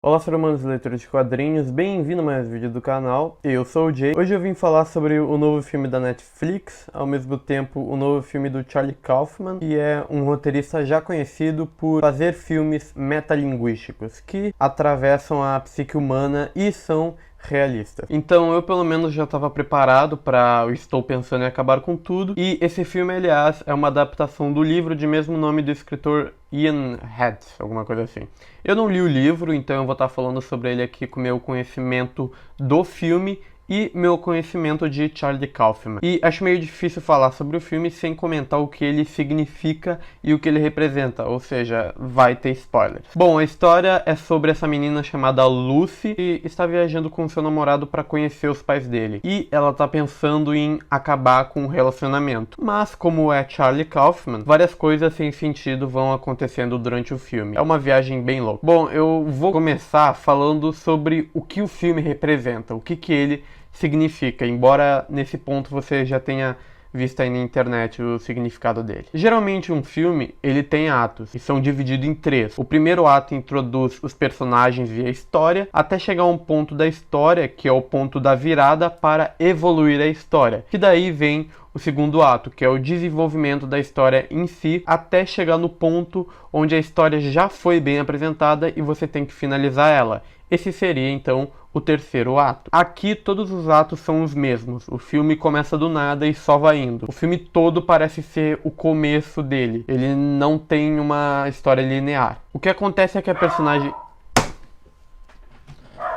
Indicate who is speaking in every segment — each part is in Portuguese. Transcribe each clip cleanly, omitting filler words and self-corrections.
Speaker 1: Olá, seres humanos e leitores de quadrinhos, bem-vindo a mais um vídeo do canal. Eu sou o Jay. Hoje eu vim falar sobre o novo filme da Netflix, ao mesmo tempo o novo filme do Charlie Kaufman, que é um roteirista já conhecido por fazer filmes metalinguísticos, que atravessam a psique humana e são realistas. Então eu pelo menos já estava preparado para Estou Pensando em Acabar com Tudo, e esse filme, aliás, é uma adaptação do livro de mesmo nome do escritor Ian Hatt, alguma coisa assim. Eu não li o livro, então eu vou estar falando sobre ele aqui com meu conhecimento do filme e meu conhecimento de Charlie Kaufman. E acho meio difícil falar sobre o filme sem comentar o que ele significa e o que ele representa, ou seja, vai ter spoilers. Bom, a história é sobre essa menina chamada Lucy, que está viajando com seu namorado para conhecer os pais dele. E ela está pensando em acabar com o relacionamento. Mas, como é Charlie Kaufman, várias coisas sem sentido vão acontecendo durante o filme. É uma viagem bem louca. Bom, eu vou começar falando sobre o que o filme representa, o que ele significa, embora nesse ponto você já tenha visto aí na internet o significado dele. Geralmente um filme, ele tem atos, e são divididos em três. O primeiro ato introduz os personagens e a história, até chegar a um ponto da história, que é o ponto da virada para evoluir a história. Que daí vem o segundo ato, que é o desenvolvimento da história em si, até chegar no ponto onde a história já foi bem apresentada e você tem que finalizar ela. Esse seria, então, o terceiro ato. Aqui todos os atos são os mesmos. O filme começa do nada e só vai indo. O filme todo parece ser o começo dele. Ele não tem uma história linear. O que acontece é que a personagem...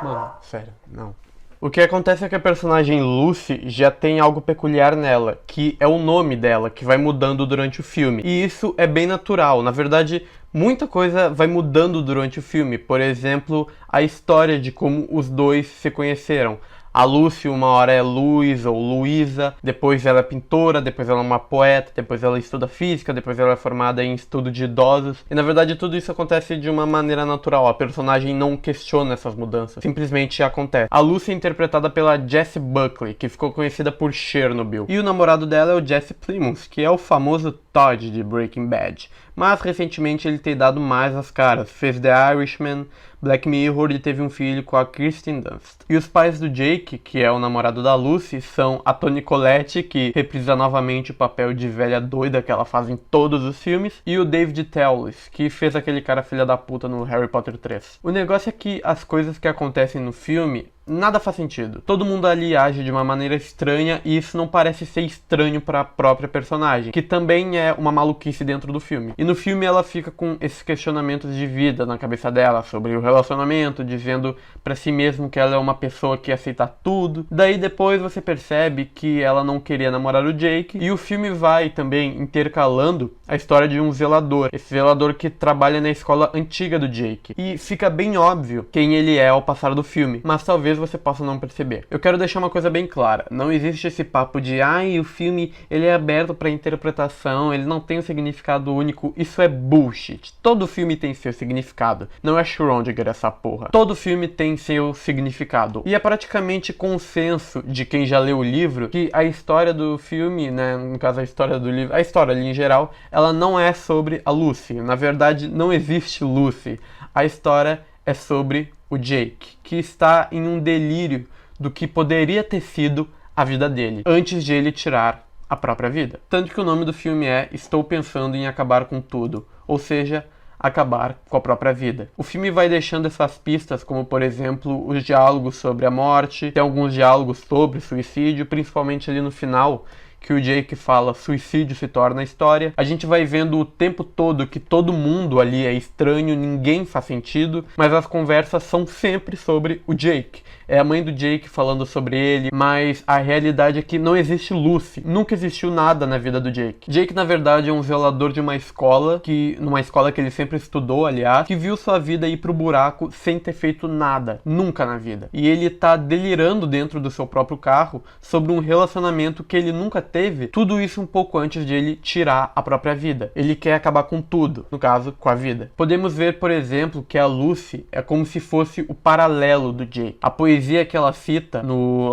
Speaker 1: Mano, sério, não. O que acontece é que a personagem Lucy já tem algo peculiar nela, que é o nome dela, que vai mudando durante o filme. E isso é bem natural. Na verdade, muita coisa vai mudando durante o filme. Por exemplo, a história de como os dois se conheceram. A Lucy uma hora é Luiz ou Luísa, depois ela é pintora, depois ela é uma poeta, depois ela estuda física, depois ela é formada em estudo de idosos. E na verdade tudo isso acontece de uma maneira natural, a personagem não questiona essas mudanças, simplesmente acontece. A Lucy é interpretada pela Jessie Buckley, que ficou conhecida por Chernobyl. E o namorado dela é o Jesse Plemons, que é o famoso Todd de Breaking Bad. Mas recentemente ele tem dado mais as caras, fez The Irishman, Black Mirror e teve um filho com a Kirsten Dunst. E os pais do Jake, que é o namorado da Lucy, são a Toni Collette, que reprisa novamente o papel de velha doida que ela faz em todos os filmes, e o David Thewlis, que fez aquele cara filha da puta no Harry Potter 3. O negócio é que as coisas que acontecem no filme nada faz sentido. Todo mundo ali age de uma maneira estranha e isso não parece ser estranho para a própria personagem, que também é uma maluquice dentro do filme. E no filme ela fica com esses questionamentos de vida na cabeça dela sobre o relacionamento, dizendo para si mesmo que ela é uma pessoa que aceita tudo. Daí depois você percebe que ela não queria namorar o Jake, e o filme vai também intercalando a história de um zelador, esse zelador que trabalha na escola antiga do Jake. E fica bem óbvio quem ele é ao passar do filme, mas talvez você possa não perceber. Eu quero deixar uma coisa bem clara, não existe esse papo de o filme ele é aberto para interpretação, ele não tem um significado único. Isso é bullshit. Todo filme tem seu significado, não é Schrödinger essa porra. Todo filme tem seu significado, e é praticamente consenso de quem já leu o livro que a história do filme, né, no caso a história do livro, a história ali em geral, ela não é sobre a Lucy. Na verdade não existe Lucy, a história é sobre o Jake, que está em um delírio do que poderia ter sido a vida dele, antes de ele tirar a própria vida. Tanto que o nome do filme é Estou Pensando em Acabar com Tudo, ou seja, acabar com a própria vida. O filme vai deixando essas pistas, como por exemplo, os diálogos sobre a morte, tem alguns diálogos sobre suicídio, principalmente ali no final, que o Jake fala suicídio se torna história. A gente vai vendo o tempo todo que todo mundo ali é estranho, ninguém faz sentido, mas as conversas são sempre sobre o Jake. É a mãe do Jake falando sobre ele, mas a realidade é que não existe Lucy. Nunca existiu nada na vida do Jake. Jake, na verdade, é um zelador de uma escola, numa escola que ele sempre estudou, aliás, que viu sua vida ir pro buraco sem ter feito nada, nunca na vida. E ele tá delirando dentro do seu próprio carro sobre um relacionamento que ele nunca teve tudo isso um pouco antes de ele tirar a própria vida. Ele quer acabar com tudo, no caso, com a vida. Podemos ver, por exemplo, que a Lucy é como se fosse o paralelo do Jake. A poesia que ela cita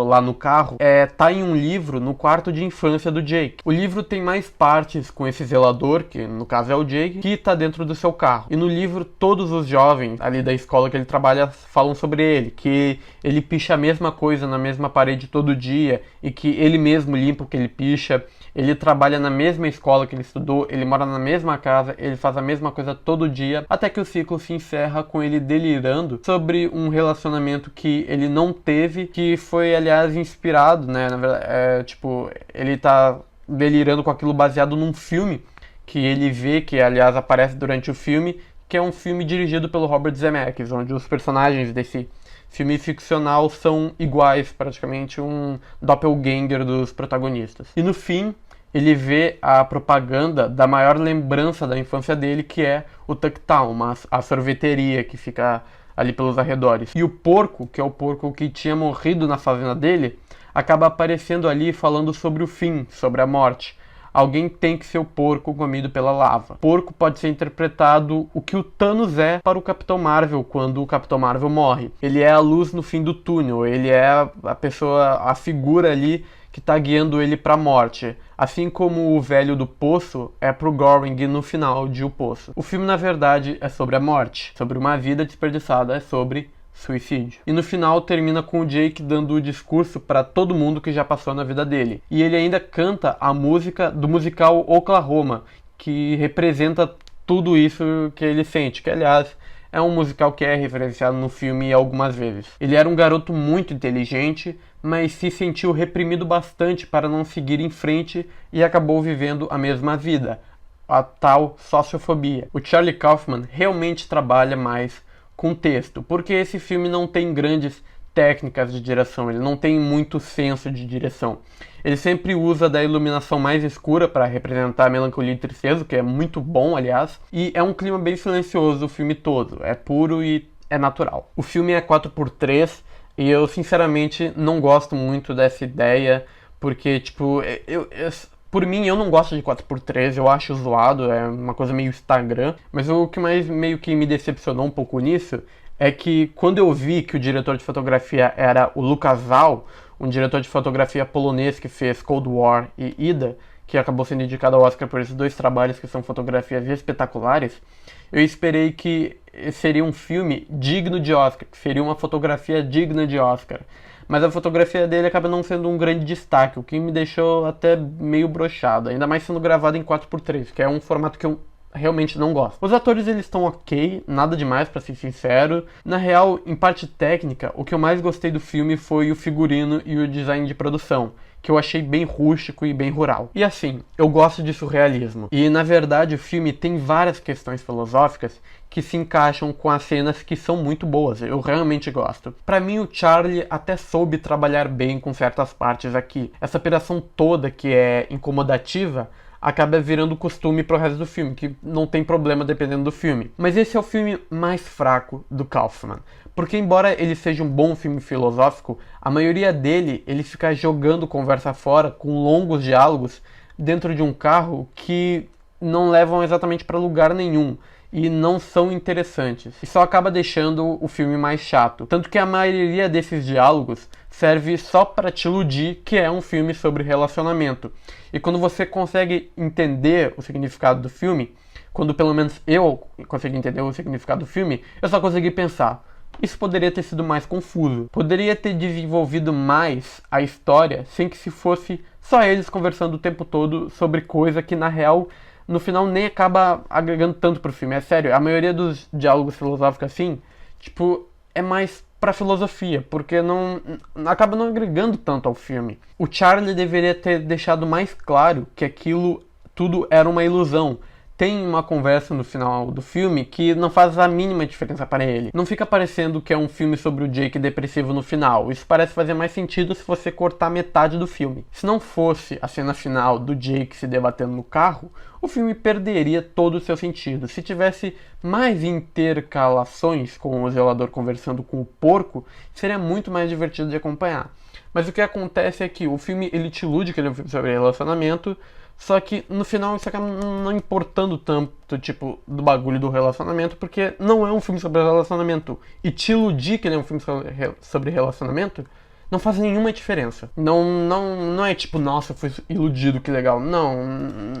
Speaker 1: lá no carro tá em um livro no quarto de infância do Jake. O livro tem mais partes com esse zelador, que no caso é o Jake, que tá dentro do seu carro. E no livro todos os jovens ali da escola que ele trabalha falam sobre ele, que ele picha a mesma coisa na mesma parede todo dia e que ele mesmo limpa o que ele picha. Ele trabalha na mesma escola que ele estudou, ele mora na mesma casa, ele faz a mesma coisa todo dia, até que o ciclo se encerra com ele delirando sobre um relacionamento que ele não teve, que foi, aliás, inspirado, né? Na verdade, ele tá delirando com aquilo baseado num filme que ele vê, que, aliás, aparece durante o filme, que é um filme dirigido pelo Robert Zemeckis, onde os personagens desse filme ficcional são iguais, praticamente um doppelganger dos protagonistas. E no fim, ele vê a propaganda da maior lembrança da infância dele, que é o Tucktown, a sorveteria que fica ali pelos arredores. E o porco, que é o porco que tinha morrido na fazenda dele, acaba aparecendo ali falando sobre o fim, sobre a morte. Alguém tem que ser o porco comido pela lava. Porco pode ser interpretado o que o Thanos é para o Capitão Marvel quando o Capitão Marvel morre. Ele é a luz no fim do túnel, ele é a pessoa, a figura ali que está guiando ele para a morte. Assim como o velho do poço é pro Goring no final de O Poço. O filme, na verdade, é sobre a morte, sobre uma vida desperdiçada, é sobre suicídio. E no final termina com o Jake dando o discurso para todo mundo que já passou na vida dele. E ele ainda canta a música do musical Oklahoma, que representa tudo isso que ele sente, que aliás é um musical que é referenciado no filme algumas vezes. Ele era um garoto muito inteligente, mas se sentiu reprimido bastante para não seguir em frente e acabou vivendo a mesma vida, a tal sociofobia. O Charlie Kaufman realmente trabalha mais com texto, porque esse filme não tem grandes técnicas de direção, ele não tem muito senso de direção. Ele sempre usa da iluminação mais escura para representar a melancolia e tristeza, que é muito bom, aliás, e é um clima bem silencioso o filme todo, é puro e é natural. O filme é 4x3 e eu sinceramente não gosto muito dessa ideia, porque por mim, eu não gosto de 4x3, eu acho zoado, é uma coisa meio Instagram. Mas o que mais meio que me decepcionou um pouco nisso é que quando eu vi que o diretor de fotografia era o Lukas Val, um diretor de fotografia polonês que fez Cold War e Ida, que acabou sendo indicado ao Oscar por esses dois trabalhos que são fotografias espetaculares, eu esperei que seria um filme digno de Oscar, que seria uma fotografia digna de Oscar. Mas a fotografia dele acaba não sendo um grande destaque, o que me deixou até meio broxado, ainda mais sendo gravado em 4x3, que é um formato que eu realmente não gosto. Os atores eles estão ok, nada demais pra ser sincero. Na real, em parte técnica, o que eu mais gostei do filme foi o figurino e o design de produção, que eu achei bem rústico e bem rural. E assim, eu gosto de surrealismo. E na verdade o filme tem várias questões filosóficas que se encaixam com as cenas que são muito boas, eu realmente gosto. Pra mim o Charlie até soube trabalhar bem com certas partes aqui. Essa operação toda que é incomodativa acaba virando costume pro resto do filme, que não tem problema dependendo do filme. Mas esse é o filme mais fraco do Kaufman. Porque embora ele seja um bom filme filosófico, a maioria dele ele fica jogando conversa fora com longos diálogos dentro de um carro que não levam exatamente para lugar nenhum e não são interessantes. E só acaba deixando o filme mais chato. Tanto que a maioria desses diálogos serve só para te iludir que é um filme sobre relacionamento. E quando você consegue entender o significado do filme, quando pelo menos eu consegui entender o significado do filme, eu só consegui pensar: isso poderia ter sido mais confuso. Poderia ter desenvolvido mais a história sem que se fosse só eles conversando o tempo todo sobre coisa que na real no final nem acaba agregando tanto pro filme. É sério, a maioria dos diálogos filosóficos assim, é mais pra filosofia, porque não acaba não agregando tanto ao filme. O Charlie deveria ter deixado mais claro que aquilo tudo era uma ilusão, tem uma conversa no final do filme que não faz a mínima diferença para ele. Não fica parecendo que é um filme sobre o Jake depressivo no final. Isso parece fazer mais sentido se você cortar metade do filme. Se não fosse a cena final do Jake se debatendo no carro, o filme perderia todo o seu sentido. Se tivesse mais intercalações com o zelador conversando com o porco, seria muito mais divertido de acompanhar. Mas o que acontece é que o filme ele te ilude que ele é um filme sobre relacionamento, só que no final isso acaba não importando tanto, tipo, do bagulho do relacionamento, porque não é um filme sobre relacionamento. E te iludir que ele é um filme sobre relacionamento não faz nenhuma diferença. Não é tipo, nossa, eu fui iludido, que legal. Não,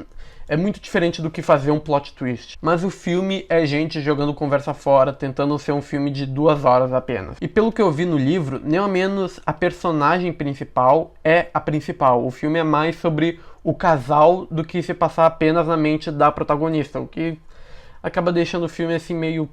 Speaker 1: é muito diferente do que fazer um plot twist. Mas o filme é gente jogando conversa fora, tentando ser um filme de 2 horas apenas. E pelo que eu vi no livro, nem ao menos a personagem principal é a principal. O filme é mais sobre o casal do que se passar apenas na mente da protagonista, o que acaba deixando o filme assim meio...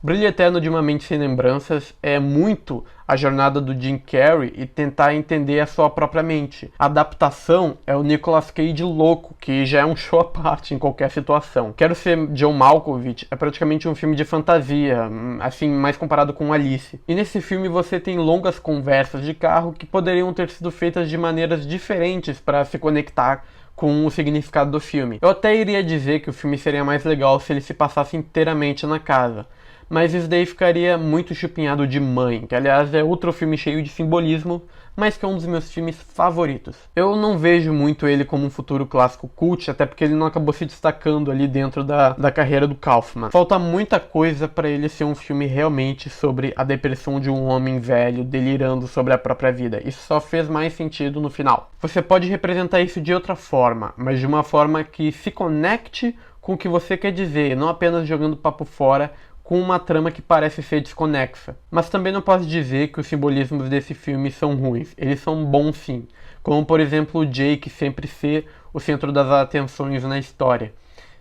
Speaker 1: Brilho Eterno de uma Mente Sem Lembranças é muito a jornada do Jim Carrey e tentar entender a sua própria mente. A adaptação é o Nicolas Cage louco, que já é um show à parte em qualquer situação. Quero Ser John Malkovich é praticamente um filme de fantasia, assim, mais comparado com Alice. E nesse filme você tem longas conversas de carro que poderiam ter sido feitas de maneiras diferentes para se conectar com o significado do filme. Eu até iria dizer que o filme seria mais legal se ele se passasse inteiramente na casa, mas isso daí ficaria muito chupinhado de Mãe, que aliás é outro filme cheio de simbolismo, mas que é um dos meus filmes favoritos. Eu não vejo muito ele como um futuro clássico cult, até porque ele não acabou se destacando ali dentro da carreira do Kaufman. Falta muita coisa para ele ser um filme realmente sobre a depressão de um homem velho delirando sobre a própria vida. Isso só fez mais sentido no final. Você pode representar isso de outra forma, mas de uma forma que se conecte com o que você quer dizer, não apenas jogando papo fora com uma trama que parece ser desconexa. Mas também não posso dizer que os simbolismos desse filme são ruins. Eles são bons sim. Como por exemplo o Jake sempre ser o centro das atenções na história.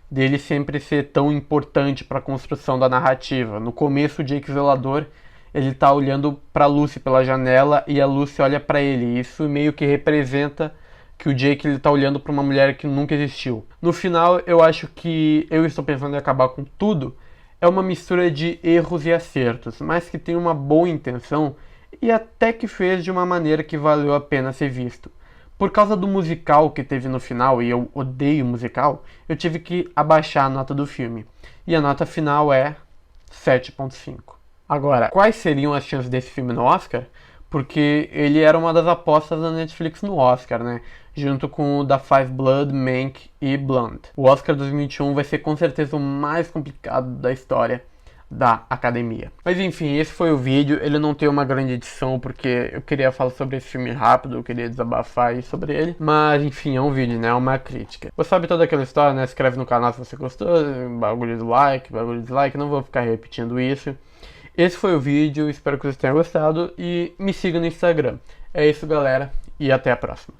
Speaker 1: Dele sempre ser tão importante para a construção da narrativa. No começo o Jake Zelador, ele tá olhando para Lucy pela janela e a Lucy olha para ele. Isso meio que representa que o Jake ele tá olhando para uma mulher que nunca existiu. No final eu acho que Eu Estou Pensando em Acabar com Tudo é uma mistura de erros e acertos, mas que tem uma boa intenção e até que fez de uma maneira que valeu a pena ser visto. Por causa do musical que teve no final, e eu odeio musical, eu tive que abaixar a nota do filme. E a nota final é 7.5. Agora, quais seriam as chances desse filme no Oscar? Porque ele era uma das apostas da Netflix no Oscar, né? Junto com o da Five Blood, Mank e Blonde. O Oscar 2021 vai ser com certeza o mais complicado da história da academia. Mas enfim, esse foi o vídeo. Ele não tem uma grande edição porque eu queria falar sobre esse filme rápido, eu queria desabafar aí sobre ele. Mas enfim, é um vídeo, né? É uma crítica. Você sabe toda aquela história, né? Se inscreve no canal se você gostou, bagulho de like, bagulho de dislike, não vou ficar repetindo isso. Esse foi o vídeo, espero que vocês tenham gostado e me siga no Instagram. É isso, galera, e até a próxima.